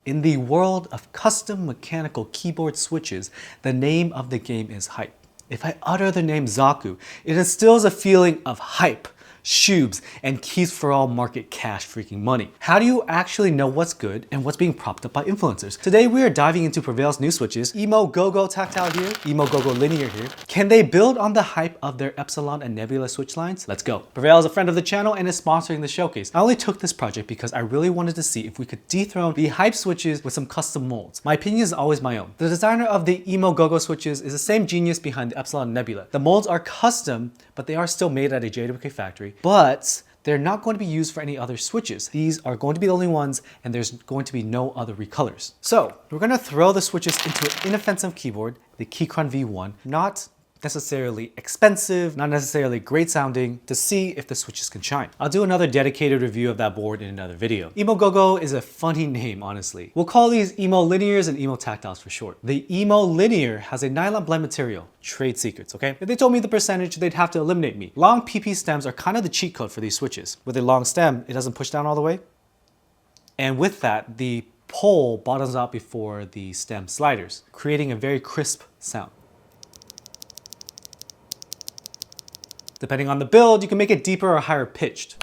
In the world of custom mechanical keyboard switches, the name of the game is hype. If I utter the name Zaku, it instills a feeling of hype, shoobs, and keys for all market cash freaking money. How do you actually know what's good and what's being propped up by influencers? Today we are diving into Prevail's new switches, emogogo tactile here, emogogo linear here. Can they build on the hype of their Epsilon and Nebula switch lines? Let's go. Prevail is a friend of the channel and is sponsoring the showcase. I only took this project because I really wanted to see if we could dethrone the hype switches with some custom molds. My opinion is always my own. The designer of the emogogo switches is the same genius behind the Epsilon and Nebula. The molds are custom, but they are still made at a GMK factory. But they're not going to be used for any other switches. These are going to be the only ones, and there's going to be no other recolors. So we're going to throw the switches into an inoffensive keyboard, the Keychron V1, not necessarily expensive, not necessarily great sounding, to see if the switches can shine. I'll do another dedicated review of that board in another video. Emogogo is a funny name, honestly. We'll call these emo linears and emo tactiles for short. The emo linear has a nylon blend material. Trade secrets, okay? If they told me the percentage, they'd have to eliminate me. Long PP stems are kind of the cheat code for these switches. With a long stem, it doesn't push down all the way. And with that, the pole bottoms out before the stem sliders, creating a very crisp sound. Depending on the build, you can make it deeper or higher pitched.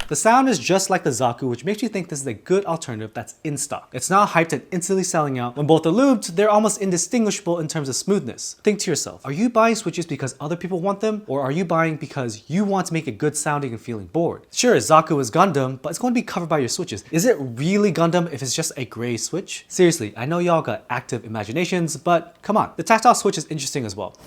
The sound is just like the Zaku, which makes you think this is a good alternative that's in stock. It's not hyped and instantly selling out. When both are lubed, they're almost indistinguishable in terms of smoothness. Think to yourself, are you buying switches because other people want them? Or are you buying because you want to make a good sounding and feeling board? Sure, Zaku is Gundam, but it's going to be covered by your switches. Is it really Gundam if it's just a gray switch? Seriously, I know y'all got active imaginations, but come on. The tactile switch is interesting as well.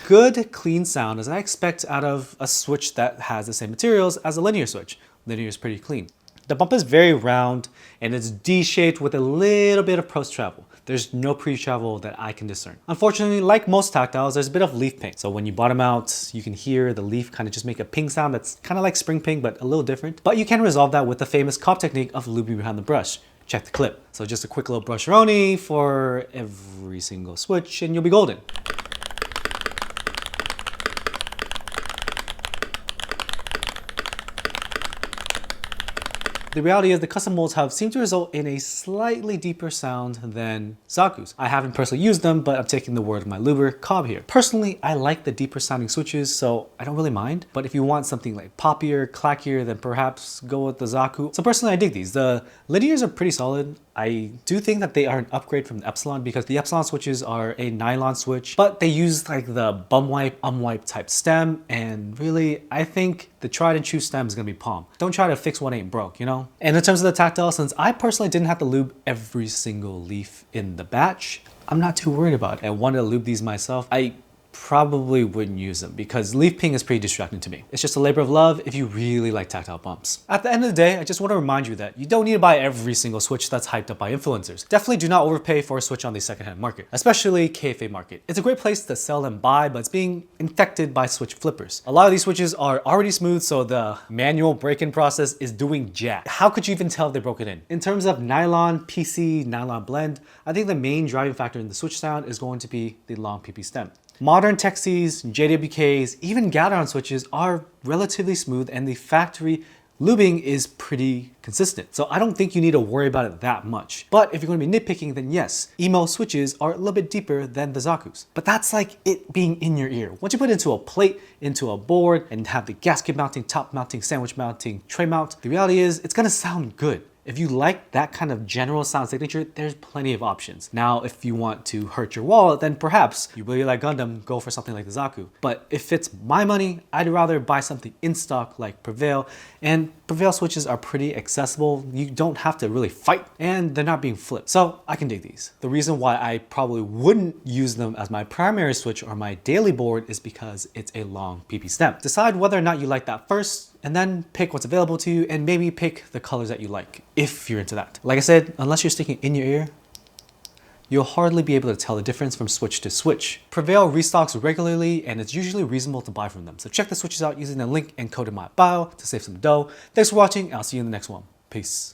Good, clean sound as I expect out of a switch that has the same materials as a linear switch. Linear is pretty clean. The bump is very round and it's D-shaped with a little bit of post-travel. There's no pre-travel that I can discern. Unfortunately, like most tactiles, there's a bit of leaf ping. So when you bottom out, you can hear the leaf kind of just make a ping sound that's kind of like spring ping, but a little different. But you can resolve that with the famous cop technique of looping behind the brush. Check the clip. So just a quick little brush-roni for every single switch and you'll be golden. The reality is the custom molds seemed to result in a slightly deeper sound than Zaku's. I haven't personally used them, but I'm taking the word of my luber, Cobb here. Personally, I like the deeper sounding switches, so I don't really mind. But if you want something like poppier, clackier, then perhaps go with the Zaku. So personally, I dig these. The linears are pretty solid. I do think that they are an upgrade from the Epsilon because the Epsilon switches are a nylon switch, but they use like the bum wipe, unwipe type stem. And really, I think the tried and true stem is gonna be palm. Don't try to fix what ain't broke, you know? And in terms of the tactile, since I personally didn't have to lube every single leaf in the batch, I'm not too worried about it. I wanted to lube these myself. I probably wouldn't use them because leaf ping is pretty distracting to me. It's just a labor of love if you really like tactile bumps. At the end of the day, I just want to remind you that you don't need to buy every single switch that's hyped up by influencers. Definitely do not overpay for a switch on the secondhand market, especially KFA market. It's a great place to sell and buy, but it's being infected by switch flippers. A lot of these switches are already smooth, so the manual break-in process is doing jack. How could you even tell if they broke it in? In terms of nylon, PC, nylon blend, I think the main driving factor in the switch sound is going to be the long PP stem. Modern Texies, JWKs, even Gateron switches are relatively smooth and the factory lubing is pretty consistent. So I don't think you need to worry about it that much. But if you're going to be nitpicking, then yes, emo switches are a little bit deeper than the Zaku's. But that's like it being in your ear. Once you put it into a plate, into a board, and have the gasket mounting, top mounting, sandwich mounting, tray mount, the reality is it's going to sound good. If you like that kind of general sound signature, there's plenty of options. Now, if you want to hurt your wallet, then perhaps you really like Gundam, go for something like the Zaku. But if it's my money, I'd rather buy something in stock like Prevail. And Prevail switches are pretty accessible. You don't have to really fight and they're not being flipped. So I can dig these. The reason why I probably wouldn't use them as my primary switch or my daily board is because it's a long PP stem. Decide whether or not you like that first, and then pick what's available to you and maybe pick the colors that you like, if you're into that. Like I said, unless you're sticking in your ear, you'll hardly be able to tell the difference from switch to switch. Prevail restocks regularly and it's usually reasonable to buy from them. So check the switches out using the link and code in my bio to save some dough. Thanks for watching. I'll see you in the next one. Peace.